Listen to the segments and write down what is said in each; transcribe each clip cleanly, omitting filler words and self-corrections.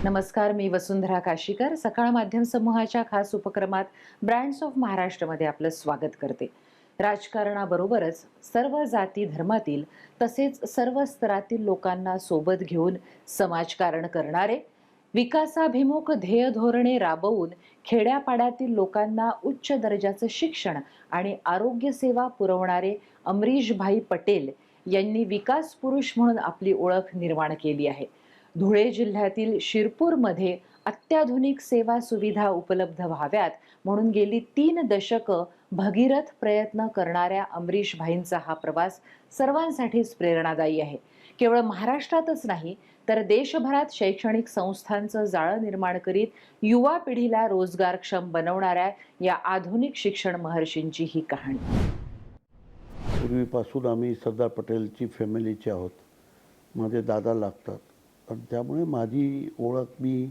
नमस्कार, मी वसुंधरा काशीकर. सकाळ माध्यम समूहाच्या खास उपक्रमात ब्रँड्स ऑफ महाराष्ट्रमध्ये आपलं स्वागत करते. राजकारणाबरोबरच सर्व जाती धर्मातील तसेच सर्व स्तरातील लोकांना सोबत घेऊन समाजकारण करणारे, विकासाभिमुख ध्येय धोरणे राबवून खेड्यापाड्यातील लोकांना उच्च दर्जाचं शिक्षण आणि आरोग्य सेवा पुरवणारे अमरीशभाई पटेल यांनी विकास पुरुष म्हणून आपली ओळख निर्माण केली आहे. धुळे जिल्ह्यातील शिरपूरमध्ये अत्याधुनिक सेवा सुविधा उपलब्ध व्हाव्यात म्हणून गेली 3 दशकं भगीरथ प्रयत्न करणाऱ्या अमरीश भाईंचा हा प्रवास सर्वांसाठीच प्रेरणादायी आहे. केवळ महाराष्ट्रातच नाही तर देशभरात शैक्षणिक संस्थांचं जाळं निर्माण करीत युवा पिढीला रोजगारक्षम बनवणाऱ्या या आधुनिक शिक्षण महर्षींची ही कहाणी. पूर्वीपासून आम्ही सरदार पटेलची फॅमिलीचे आहोत. माझे दादा लागतात आणि त्यामुळे माझी ओळख मी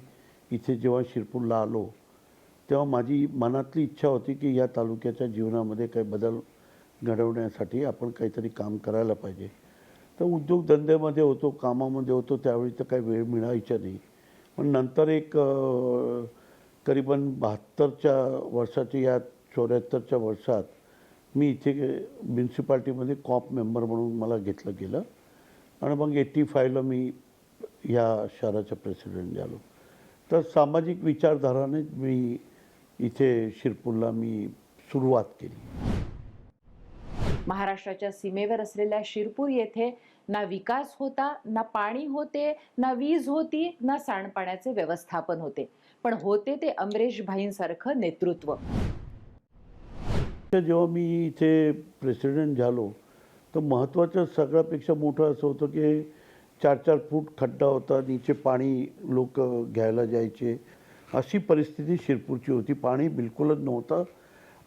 इथे जेव्हा शिरपूरला आलो तेव्हा माझी मनातली इच्छा होती की या तालुक्याच्या जीवनामध्ये काही बदल घडवण्यासाठी आपण काहीतरी काम करायला पाहिजे. तर उद्योगधंद्यामध्ये होतो, कामामध्ये होतो, त्यावेळी तर काही वेळ मिळायचा नाही. पण नंतर एक करीबन 72च्या वर्षाच्या या 74च्या वर्षात मी इथे म्युन्सिपाल्टीमध्ये कॉप मेंबर म्हणून मला घेतलं गेलं आणि मग 85ला मी या शहराचा प्रेसिडेंट झालो. तर सामाजिक विचारधाराने मी इथे शिरपूरला मी सुरुवात केली. महाराष्ट्राच्या सीमेवर असलेल्या शिरपूर येथे ना विकास होता, ना पाणी होते, ना वीज होती, ना सांडपाण्याचे व्यवस्थापन होते, पण होते ते अमरीश भाईंसारखं नेतृत्व. जेव्हा मी इथे प्रेसिडेंट झालो तर महत्त्वाचं सगळ्यापेक्षा मोठं असं होतं की 4-4 फूट खड्डा होता, नीचे पाणी लोक घ्यायला जायचे, अशी परिस्थिती शिरपूरची होती. पाणी बिलकुलच नव्हतं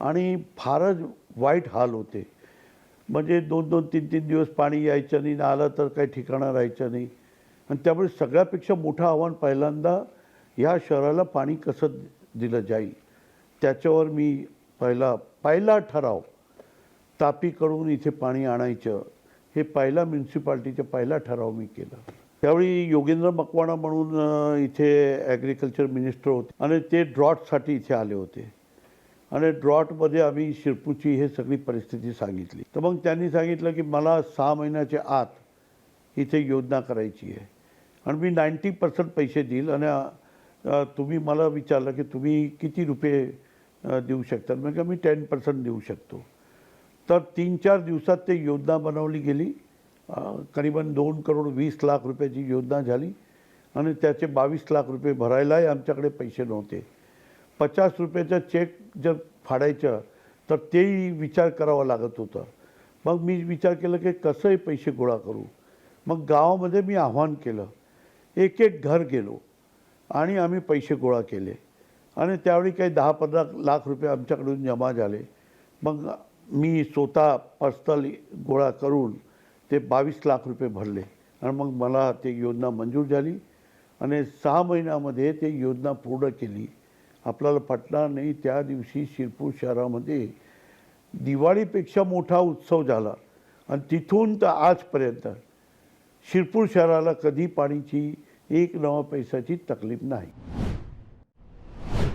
आणि फारच वाईट हाल होते. म्हणजे 2-2, 3-3 दिवस पाणी यायचं नाही, आलं तर काही ठिकाणं राहायचं नाही. आणि त्यामुळे सगळ्यापेक्षा मोठं आव्हान पहिल्यांदा ह्या शहराला पाणी कसं दिलं जाईल त्याच्यावर मी पहिला ठराव तापीकडून इथे पाणी आणायचं, हे म्युन्सिपाल्टीचा पहिला ठराव मी केला. त्यावेळी योगेंद्र मकवाना म्हणून इथे ॲग्रिकल्चर मिनिस्टर होते आणि ते ड्रॉटसाठी इथे आले होते आणि ड्रॉटमध्ये आम्ही शिरपूरची हे सगळी परिस्थिती सांगितली. तर मग त्यांनी सांगितलं की मला 6 महिन्याच्या आत इथे योजना करायची आहे आणि मी 90% पैसे देईल आणि तुम्ही मला विचारलं की तुम्ही किती रुपये देऊ शकता. म्हणजे मी 10% देऊ शकतो. तर 3-4 दिवसात ते योजना बनवली गेली. करीबन 2,20,00,000 रुपयाची योजना झाली आणि त्याचे 22 लाख रुपये भरायलाही आमच्याकडे पैसे नव्हते. 50 रुपयाचा चेक जर फाडायचं तर तेही विचार करावा लागत होता. मग मी विचार केला की कसं हे पैसे गोळा करू. मग गावामध्ये मी आव्हान केलं, एक घर गेलो आणि आम्ही पैसे गोळा केले आणि त्यावेळी काही 10-15 लाख रुपये आमच्याकडून जमा झाले. मग मी स्वतः पर्सनली गोळा करून ते 22 लाख रुपये भरले आणि मग मला ते योजना मंजूर झाली आणि 6 महिन्यामध्ये ते योजना पूर्ण केली. आपल्याला पटणार नाही, त्या दिवशी शिरपूर शहरामध्ये दिवाळीपेक्षा मोठा उत्सव झाला आणि तिथून तर आजपर्यंत शिरपूर शहराला कधी पाण्याची 1 नवा पैशाची तकलीफ नाही.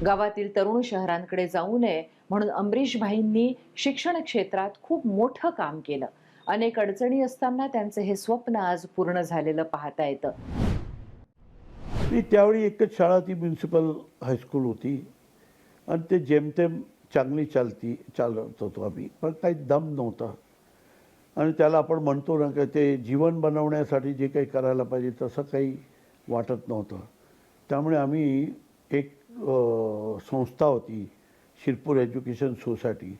गावातील तरुण शहरांकडे जाऊ नये म्हणून अमरीश भाईंनी शिक्षण क्षेत्रात खूप मोठं काम केलं. अनेक अडचणी असताना त्यांचे हे स्वप्न आज पूर्ण झालेलं पाहता येतं. मी त्यावेळी एकच शाळा, ती म्युन्सिपल हायस्कूल होती आणि ते जेमतेम चांगली चालत होतो आम्ही, पण काही दम नव्हता. आणि त्याला आपण म्हणतो ना की ते जीवन बनवण्यासाठी जे काही करायला पाहिजे तसं काही वाटत नव्हतं. त्यामुळे आम्ही एक संस्था होती, शिरपूर एज्युकेशन सोसायटी,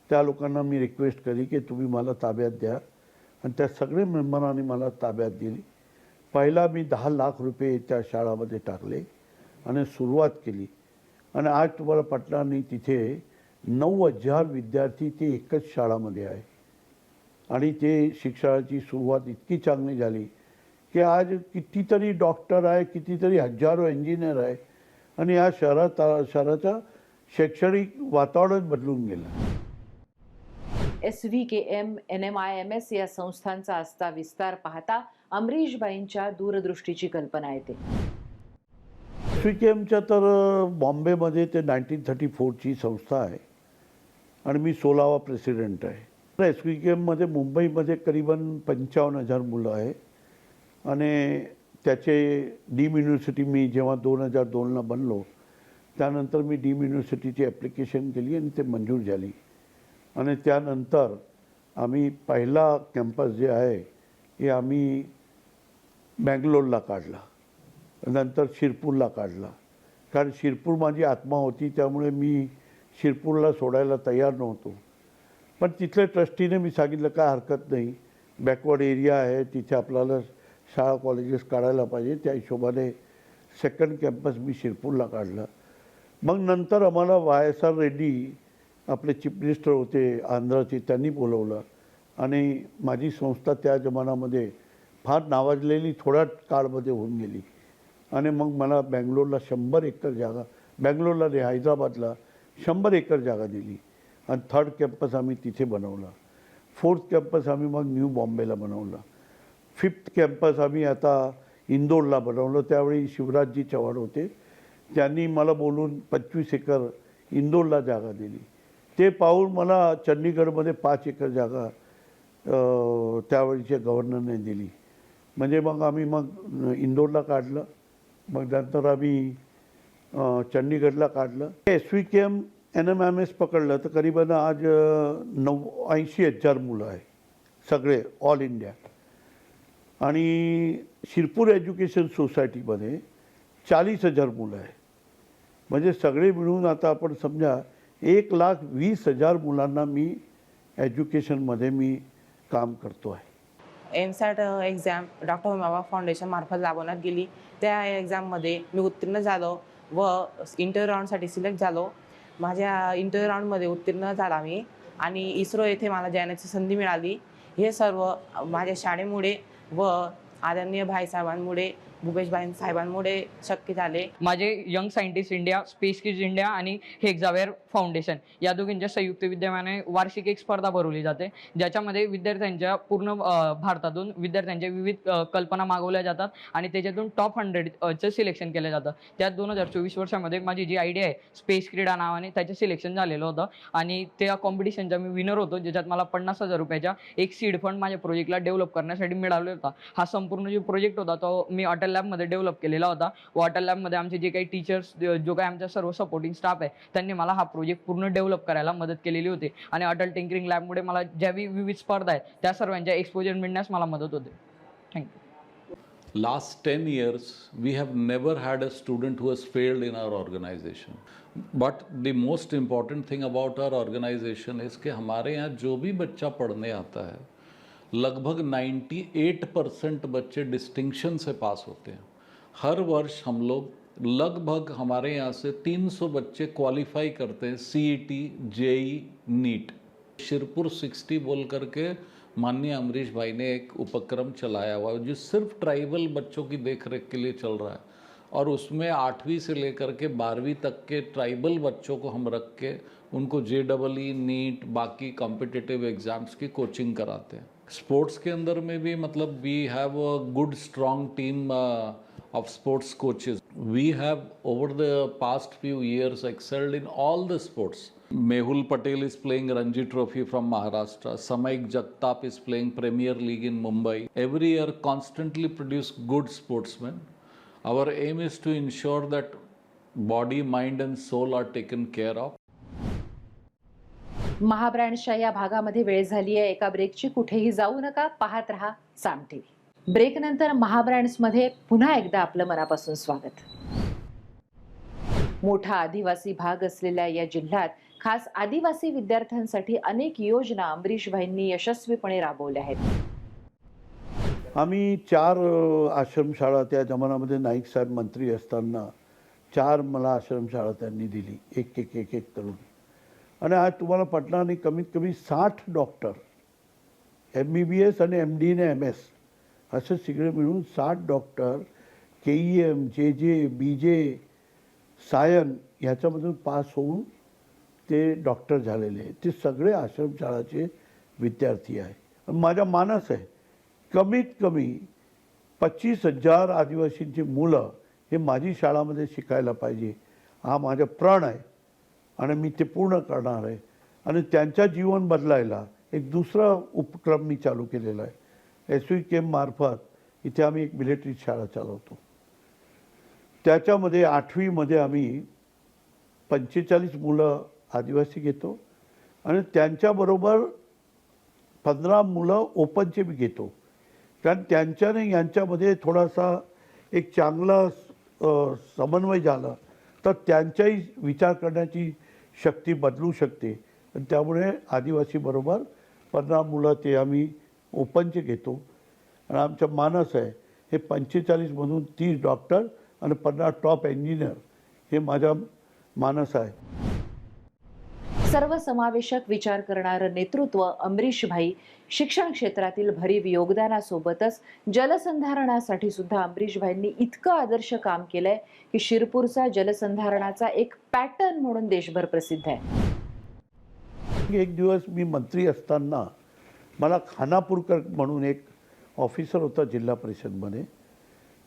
त्या लोकांना मी रिक्वेस्ट केली की तुम्ही मला ताब्यात द्या आणि त्या सगळे मेंबरांनी मला ताब्यात दिली. पहिला मी 10 लाख रुपये त्या शाळामध्ये टाकले आणि सुरुवात केली आणि आज तुम्हाला पटणार नाही, तिथे 9,000 विद्यार्थी ते एकच शाळामध्ये आहे आणि ते शिक्षणाची सुरुवात इतकी चांगली झाली की आज कितीतरी डॉक्टर आहे, कितीतरी हजारो इंजिनियर आहे आणि या शहराचा शैक्षणिक वातावरण बदलून गेलं. SVKM, NMIMS या संस्थांचा असता विस्तार पाहता अमरीशबाईंच्या दूरदृष्टीची कल्पना येते. SVKMच्या तर बॉम्बेमध्ये ते 1934ची संस्था आहे आणि मी 16वा प्रेसिडेंट आहे. SVKMमध्ये मुंबईमध्ये करीबन 55,000 मुलं आहे आणि त्याचे डीम युनिव्हर्सिटी मी जेव्हा 2002ला बनलो त्यानंतर मी डीम युनिव्हर्सिटीची ॲप्लिकेशन केली आणि ते मंजूर झाली आणि त्यानंतर आम्ही पहिला कॅम्पस जे आहे हे आम्ही बँगलोरला काढला, नंतर शिरपूरला काढला. कारण शिरपूर माझी आत्मा होती त्यामुळे मी शिरपूरला सोडायला तयार नव्हतो. पण तिथल्या ट्रस्टीने मी सांगितलं काय हरकत नाही, बॅकवर्ड एरिया आहे तिथे आपल्याला शाळा कॉलेजेस काढायला पाहिजे. त्या हिशोबाने सेकंड कॅम्पस मी शिरपूरला काढला. मग नंतर आम्हाला YSR रेड्डी आपले चीफ मिनिस्टर होते आंध्राचे, त्यांनी बोलवलं आणि माझी संस्था त्या जमान्यामध्ये फार नावाजलेली थोड्या काळमध्ये होऊन गेली आणि मग मला बँगलोरला 100 एकर जागा, बँगलोरला नाही हैदराबादला 100 एकर जागा दिली आणि थर्ड कॅम्पस आम्ही तिथे बनवला. फोर्थ कॅम्पस आम्ही मग न्यू बॉम्बेला बनवला. फिफ्थ कॅम्पस आम्ही आता इंदोरला बनवलं. त्यावेळी शिवराजजी चव्हाण होते, त्यांनी मला बोलून 25 एकर इंदोरला जागा दिली. ते पाहून मला चंदीगडमध्ये 5 एकर जागा त्यावेळीच्या गव्हर्नरने दिली. म्हणजे मग आम्ही मग इंदोरला काढलं, मग नंतर आम्ही चंदीगडला काढलं. SVKM NMMS पकडलं तर करीबन आज 80,000 मुलं आहे सगळे ऑल इंडिया. आणि शिरपूर एज्युकेशन सोसायटीमध्ये 40,000 मुलं आहे. म्हणजे सगळे मिळून आता आपण समजा 1,20,000 मुलांना मी एज्युकेशनमध्ये मी काम करतो आहे. MSAT exam doctor Homi Bhabha foundation मार्फत राबवण्यात गेली. त्या एक्झाममध्ये मी उत्तीर्ण झालो व इंटरव्ह्यू राऊंडसाठी सिलेक्ट झालो. माझ्या इंटरव्ह्यू राऊंडमध्ये उत्तीर्ण झाला मी आणि इस्रो येथे मला जाण्याची संधी मिळाली. हे सर्व माझ्या शाळेमुळे व आदरणीय भाईसाहेबांमुळे, भूपेशभाई साहेबांमुळे शक्य झाले. माझे young scientist India, space kids India आणि हेक्झावेअर फाउंडेशन या दोघींच्या संयुक्त विद्यमाने वार्षिक एक स्पर्धा भरवली जाते, ज्याच्यामध्ये विद्यार्थ्यांच्या पूर्ण भारतातून विद्यार्थ्यांच्या विविध कल्पना मागवल्या जातात आणि त्याच्यातून टॉप 100चं सिलेक्शन केलं जातं. त्यात 2024 वर्षामध्ये माझी जी आयडिया आहे स्पेस क्रीडा नावाने, त्याचं सिलेक्शन झालेलं होतं आणि त्या कॉम्पिटिशनचा मी विनर होतो, ज्याच्यात मला 50,000 रुपयाचा एक सीड फंड माझ्या प्रोजेक्टला डेव्हलप करण्यासाठी मिळाला होता. हा संपूर्ण जो प्रोजेक्ट होता तो मी अटल लॅबमध्ये डेव्हलप केलेला होता. वॉटर लॅबमध्ये आमचे जे काही टीचर्स, जो काही आमचा सर्व सपोर्टिंग स्टाफ आहे, त्यांनी मला हा प्रोजेक्ट पूर्ण डेव्हलप करायला मदत केलेली होती आणि अटल टिंकरिंग लॅबमुळे मला ज्या विविध स्पर्धा आहेत त्या सर्वांच्या एक्सपोजर मिळण्यास मला मदत होते. Thank you. Last 10 years, we have never had a student who has failed in our organization. But the most important thing about our organization is कि हमारे यहाँ जो भी बच्चा पढ़ने आता है, लगभग 98% बच्चे डिस्टिंक्शन से पास होते हैं. हर वर्ष हम लोग लगभग हमारे यहाँ से 300 बच्चे क्वालिफाई करते हैं CET, JEE, NEET. शिरपुर 60 बोल करके माननीय अमरीश भाई ने एक उपक्रम चलाया हुआ है जो सिर्फ ट्राइबल बच्चों की देखरेख के लिए चल रहा है और उसमें 8वीं से लेकर के 12वीं तक के ट्राइबल बच्चों को हम रख के उनको JEE, NEET, बाकी कॉम्पिटिटिव एग्ज़ाम्स की कोचिंग कराते हैं. स्पोर्ट्स के अंदर में भी मतलब we have a good strong team of sports coaches. We have over the past few years excelled in all the sports. Mehul Patel is playing Ranji Trophy from Maharashtra. Samaik Jagtap is playing Premier League in Mumbai. Every year constantly produce good sportsmen. Our aim is to ensure that body, mind and soul are taken care of. महाब्रँड्सच्या या भागामध्ये वेळ झाली आहे एका ब्रेकची. कुठेही जाऊ नका, पाहत रहा साम टीव्ही. ब्रेक नंतर महाब्रँड्समध्ये पुन्हा एकदा आपलं मनापासून स्वागत. मोठा आदिवासी भाग असलेल्या या जिल्ह्यात खास आदिवासी विद्यार्थ्यांसाठी अनेक योजना अमरीशभाईंनी यशस्वीपणे राबवल्या आहेत. आम्ही 4 आश्रमशाळा त्या जमान्यामध्ये नाईक साहेब मंत्री असताना 4 मला आश्रमशाळा त्यांनी दिली, एक करून. आणि आज तुम्हाला पटणार नाही, कमीत कमी 60 डॉक्टर, MBBS आणि MD ने MS असे सगळे मिळून 60 doctor KEM, JJ, BJ, Sion ह्याच्यामधून पास होऊन ते डॉक्टर झालेले आहेत. ते सगळे आश्रमशाळाचे विद्यार्थी आहे. माझा मानस आहे कमीत कमी 25,000 आदिवासींची मुलं हे माझी शाळामध्ये शिकायला पाहिजे, हा माझा प्रण आहे आणि मी ते पूर्ण करणार आहे. आणि त्यांच्या जीवन बदलायला एक दुसरा उपक्रम मी चालू केलेला आहे. SVKM मार्फत इथे आम्ही एक मिलिटरी शाळा चालवतो. त्याच्यामध्ये 8वीमध्ये आम्ही 45 मुलं आदिवासी घेतो आणि त्यांच्याबरोबर 15 मुलं ओपनचे बी घेतो. कारण त्यांच्याने यांच्यामध्ये थोडासा एक चांगला समन्वय झाला तर त्यांच्याही विचार करण्याची शक्ती बदलू शकते. आणि त्यामुळे आदिवासीबरोबर 15 मुलं ते आम्ही ओपनचे घेतो. आणि आमचा मानस आहे हे 45मधून 30 डॉक्टर आणि 15 टॉप इंजिनियर, हे माझा मानस आहे. सर्वसमावेशक विचार करणारं नेतृत्व अमरीशभाई, शिक्षण क्षेत्रातील भरीव योगदानासोबतच जलसंधारणासाठी सुद्धा अमरीशभाईंनी इतकं आदर्श काम केलंय की शिरपूरचा जलसंधारणाचा एक पॅटर्न म्हणून देशभर प्रसिद्ध आहे. एक दिवस मी मंत्री असताना मला खानापूरकर म्हणून एक ऑफिसर होता जिल्हा परिषदमध्ये,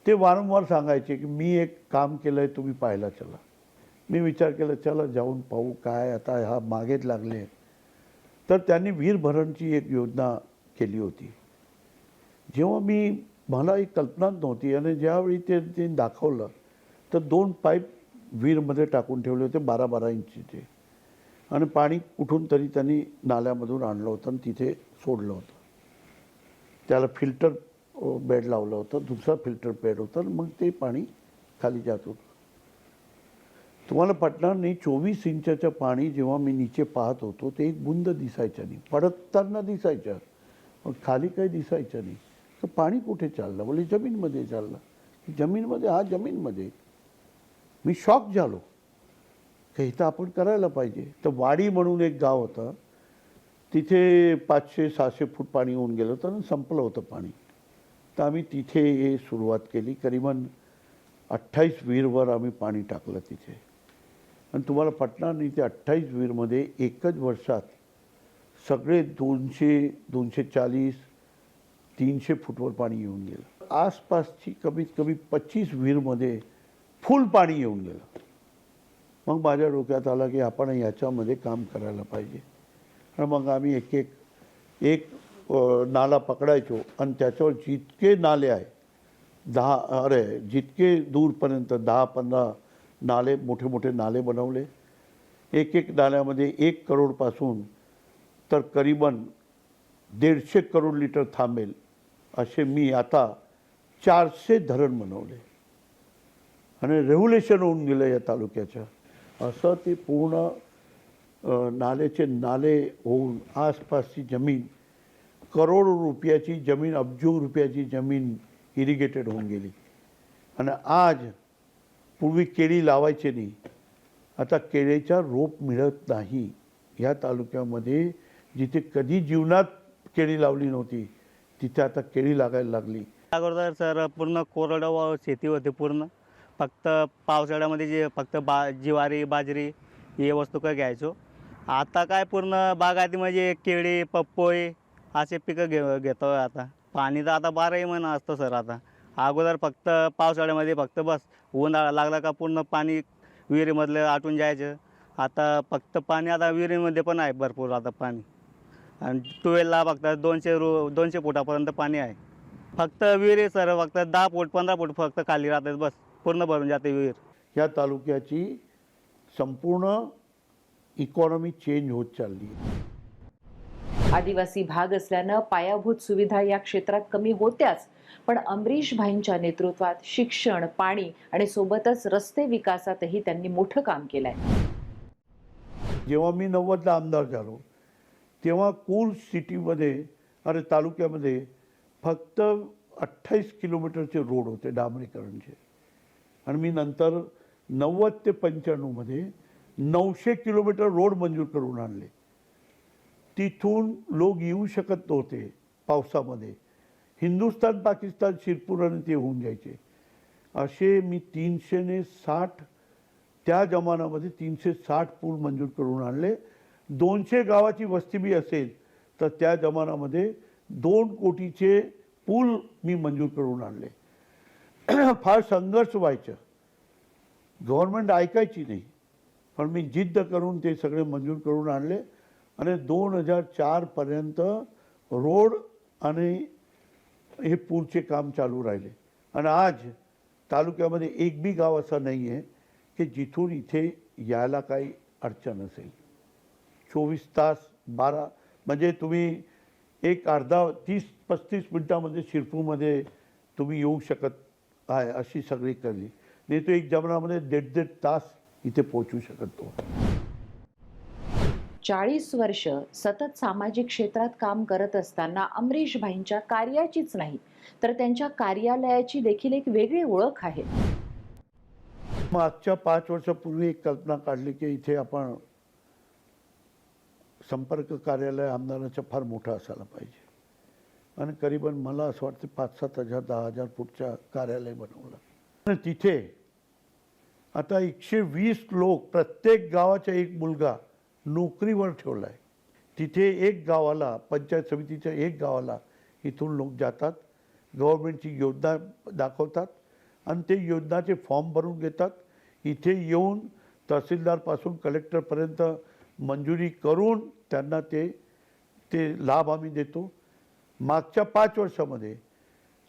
ते वारंवार सांगायचे की मी एक काम केलं आहे, तुम्ही पाहायला चला. मी विचार केला चला जाऊन पाहू काय आता हा मागेच लागले. तर त्यांनी वीरभरणची एक योजना केली होती. जेव्हा मला एक कल्पनाच नव्हती आणि ज्यावेळी ते दाखवलं तर 2 पाईप वीरमध्ये टाकून ठेवले होते 12-12 इंचीचे आणि पाणी कुठून तरी त्यांनी नाल्यामधून आणलं होतं आणि तिथे सोडलं होतं. त्याला फिल्टर बेड लावलं होतं, दुसरा फिल्टर बेड होतं, मग ते पाणी खाली जात होतं. तुम्हाला पटणार नाही, 24 इंचाचं पाणी जेव्हा मी नीचे पाहत होतो ते एक बुंद दिसायचं नाही, पडताना दिसायचं, मग खाली काही दिसायचं नाही. तर पाणी कुठे चाललं? बोले जमीनमध्ये चाललं. जमीनमध्ये? हा जमीनमध्ये. मी शॉक झालो की इथं आपण करायला पाहिजे. तर वाडी म्हणून एक गाव होतं, तिथे 500-600 फूट पाणी होऊन गेलं होतं आणि संपलं होतं पाणी. तर आम्ही तिथे हे सुरुवात केली. करीबन 28 विहीरवर आम्ही पाणी टाकलं तिथे. आणि तुम्हाला पटणार नाही, ते 28 विहीरमध्ये एकच वर्षात सगळे 200, 240, 300 फूटवर पाणी येऊन गेलं. आसपासची कमीत कमी 25 विहीरमध्ये फुल पाणी येऊन गेलं. मग माझ्या डोक्यात आलं की आपण याच्यामध्ये काम करायला पाहिजे. आणि मग आम्ही एक नाला पकडायचो आणि त्याच्यावर जितके नाले आहे जितके दूरपर्यंत 10-15 नाले, मोठे मोठे नाले बनवले. एक नाल्यामध्ये 1 करोडपासून तर करीबन 150 करोड लिटर थांबेल असे मी आता 400 धरण बनवले आणि रेव्होल्युशन होऊन गेलं या तालुक्याच्या. असं ते पूर्ण नालेचे नाले होऊन आसपासची जमीन, करोड रुपयाची जमीन, अब्ज रुपयाची जमीन इरिगेटेड होऊन गेली. आणि आज पूर्वी केळी लावायचे नाही, आता केळीचा रोप मिळत नाही. या तालुक्यामध्ये जिथे कधी जीवनात केळी लावली नव्हती तिथे आता केळी लागायला लागली. अगोदर सर पूर्ण कोरडवाहू शेती होती पूर्ण. फक्त पावसाळ्यामध्ये जे फक्त ज्वारी, बाजरी हे वस्तू काय घ्यायचो. आता काय पूर्ण बागायती म्हणजे केळी, पपई असे पिकं घेतो. आता पाणी तर आता 12ही महिना असतं सर. आता अगोदर फक्त पावसाळ्यामध्ये फक्त बस उन्हाळा लागला का पूर्ण पाणी विहिरीमधलं आटून जायचं. आता फक्त पाणी आता विहिरीमध्ये पण आहे भरपूर आता पाणी. आणि ट्युबवेलला फक्त 200 फुटापर्यंत पाणी आहे. फक्त विहिरी सर फक्त 10 फूट 15 फूट फक्त खाली राहतात, बस पूर्ण भरून जाते विहीर. या तालुक्याची संपूर्ण इकॉनॉमी चेंज होत चालली. आदिवासी भाग असल्यानं पायाभूत सुविधा या क्षेत्रात कमी होत्याच, पण अमरीशभाईंच्या नेतृत्वात शिक्षण, पाणी आणि सोबतच रस्ते विकासातही त्यांनी मोठं काम केलंय. जेव्हा मी 90ला आमदार झालो तेव्हा कूल सिटीमध्ये तालुक्यामध्ये फक्त 28 किलोमीटरचे रोड होते डांबरीकरणचे. आणि मी नंतर 90 ते 95मध्ये 900 किलोमीटर रोड मंजूर करून आणले. तिथून लोक येऊ शकत नव्हते पावसामध्ये. हिंदुस्थान, पाकिस्तान, शिरपूर आणि ते होऊन जायचे. असे मी 360 त्या जमान्यामध्ये 360 पूल मंजूर करून आणले. 200 गावाची वस्ती बी असेल तर त्या जमान्यामध्ये 2 कोटीचे पूल मी मंजूर करून आणले. फार संघर्ष व्हायचं. गव्हर्नमेंट ऐकायची नाही, पण मी जिद्द करून ते सगळे मंजूर करून आणले आणि 2004पर्यंत रोड आणि हे पूलचे काम चालू राहिले. आणि आज तालुक्यामध्ये एक बी गाव असं नाही आहे की जिथून इथे यायला काही अडचण असेल. 24 तास 12 म्हणजे तुम्ही एक अर्धा 30-35 मिनटामध्ये शिरपूरमध्ये तुम्ही येऊ शकत आहे अशी सगळी करली. नाही तो एक जमनामध्ये 1.5 तास इथे पोहोचू शकतो. 40 वर्ष सतत सामाजिक क्षेत्रात काम करत असताना अमरीश भाईंच्या कार्याचीच नाही तर त्यांच्या कार्यालयाची देखील एक वेगळी ओळख आहे. मागच्या 5 वर्षापूर्वी एक कल्पना काढली की इथे आपण संपर्क कार्यालय आमदाराचं फार मोठं असायला पाहिजे आणि करीबन मला असं वाटतं 5-7 हजार 10,000 फूटचं कार्यालय बनवलं. आणि तिथे आता 120 लोक, प्रत्येक गावाचा एक मुलगा नोकरीवर ठेवला आहे. तिथे एक गावाला, पंचायत समितीच्या एक गावाला इथून लोक जातात, गव्हर्नमेंटची योजना दाखवतात आणि ते योजनाचे फॉर्म भरून घेतात. इथे येऊन तहसीलदारपासून कलेक्टरपर्यंत मंजुरी करून त्यांना ते लाभ आम्ही देतो. मागच्या 5 वर्षामध्ये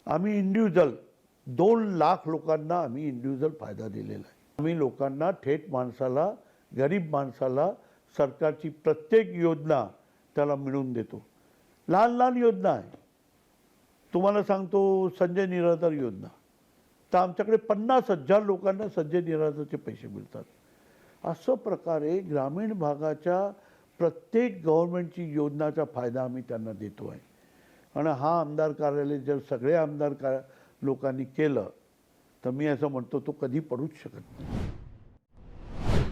आम्ही इंडिव्हिज्युअल 2 लाख लोकांना आम्ही इंडिव्हिज्युअल फायदा दिलेला आहे. आम्ही लोकांना, थेट माणसाला, गरीब माणसाला सरकारची प्रत्येक योजना त्याला मिळवून देतो. लहान लहान योजना आहे. तुम्हाला सांगतो संजय निराधार योजना, तर आमच्याकडे 50,000 लोकांना संजय निराधारचे पैसे मिळतात. असं प्रकारे ग्रामीण भागाच्या प्रत्येक गव्हर्नमेंटची योजनाचा फायदा आम्ही त्यांना देतो आहे. आणि हा आमदार कार्यालय जर सगळे आमदार लोकांनी केलं तर मी असं म्हणतो तो कधी पडूच शकत नाही.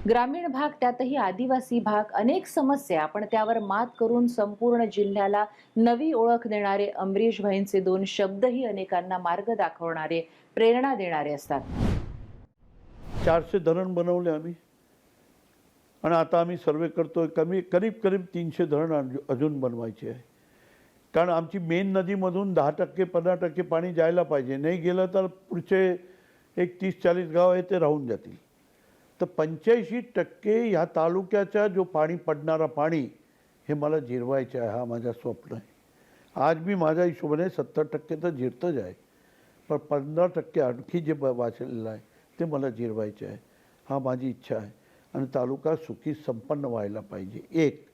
ग्रामीण भाग, त्यातही आदिवासी भाग, अनेक समस्या, पण त्यावर मात करून संपूर्ण जिल्ह्याला नवी ओळख देणारे अमरीश भाईंचे 2 शब्दही अनेकांना मार्ग दाखवणारे, प्रेरणा देणारे असतात. 400 धरण बनवले आम्ही आणि आता आम्ही सर्वे करतोय करीब 300 धरण अजून बनवायचे आहे. कारण आमची मेन नदीमधून 10% 15% पाणी जायला पाहिजे. नाही गेलं तर पुढचे एक 30-40 गाव आहे ते राहून जातील. तर 85% ह्या तालुक्याचा जो पाणी पडणारा पाणी हे मला जिरवायचे आहे. हा माझा स्वप्न आहे. आज मी माझ्या हिशोबाने 70% तर जिरतच आहे, पण 15% आणखी जे वाचलेलं आहे ते मला जिरवायचे आहे. हा माझी इच्छा आहे. आणि तालुका सुखी संपन्न व्हायला पाहिजे. एक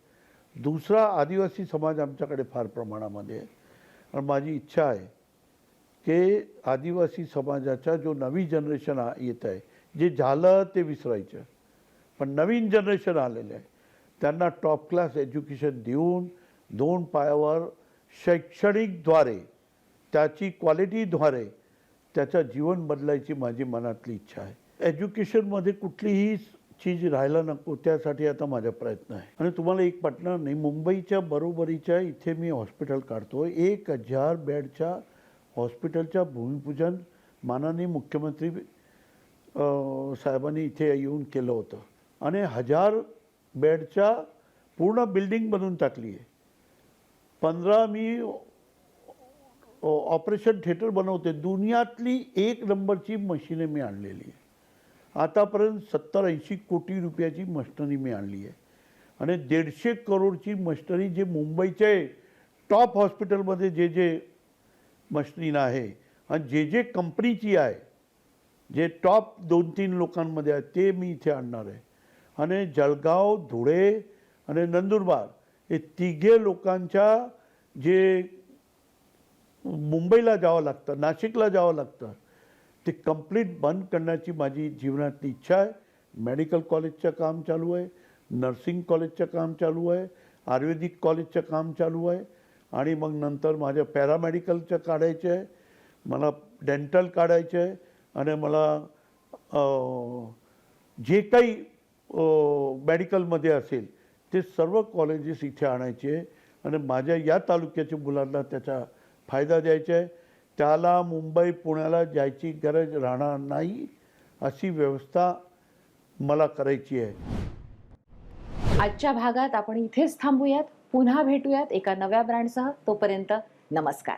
दुसरा, आदिवासी समाज आमच्याकडे फार प्रमाणामध्ये आहे आणि माझी इच्छा आहे की आदिवासी समाजाचा जो नवी जनरेशन येत आहे, जे झालं ते विसरायचं, पण नवीन जनरेशन आलेलं आहे, त्यांना टॉप क्लास एज्युकेशन देऊन 2 पायावर शैक्षणिकद्वारे, त्याची क्वालिटीद्वारे त्याचं जीवन बदलायची माझी मनातली इच्छा आहे. एज्युकेशनमध्ये कुठलीही चीज राहायला नको, त्यासाठी आता माझा प्रयत्न आहे. आणि तुम्हाला एक पटणार नाही, मुंबईच्या बरोबरीच्या इथे मी हॉस्पिटल काढतो. 1000 बेडच्या हॉस्पिटलच्या भूमिपूजन माननीय मुख्यमंत्री साहेबांनी इथे येऊन केलं होतं आणि 1000 बेडच्या पूर्ण बिल्डिंग बनवून टाकली आहे. 15 मी ऑपरेशन थिएटर बनवते. दुनियातली 1 नंबरची मशिने मी आणलेली आहे. आतापर्यंत 70-80 कोटी रुपयाची मशिनरी मी आणली आहे आणि 150 करोडची मशिनरी, जे मुंबईचे टॉप हॉस्पिटलमध्ये जे मशिनरी आहे आणि जे कंपनीची आहे, जे टॉप 2-3 लोकांमध्ये आहे, ते मी इथे आणणार आहे. आणि जळगाव, धुळे आणि नंदुरबार हे 3 लोकांच्या जे मुंबईला जावं लागतं, नाशिकला जावं लागतं, ते कंप्लीट बंद करण्याची माझी जीवनातली इच्छा आहे. मेडिकल कॉलेजचं काम चालू आहे, नर्सिंग कॉलेजचं काम चालू आहे, आयुर्वेदिक कॉलेजचं काम चालू आहे आणि मग नंतर माझ्या पॅरामेडिकलचं काढायचं आहे, मला डेंटल काढायचं आहे आणि मला जे काही मेडिकलमध्ये असेल ते सर्व कॉलेजेस इथे आणायचे आहे आणि माझ्या या तालुक्याच्या मुलांना त्याचा फायदा द्यायचा आहे. त्याला मुंबई पुण्याला जायची गरज राहणार नाही, अशी व्यवस्था मला करायची आहे. आजच्या भागात आपण इथेच थांबूयात. पुन्हा भेटूयात एका नव्या ब्रँडसह. तोपर्यंत नमस्कार.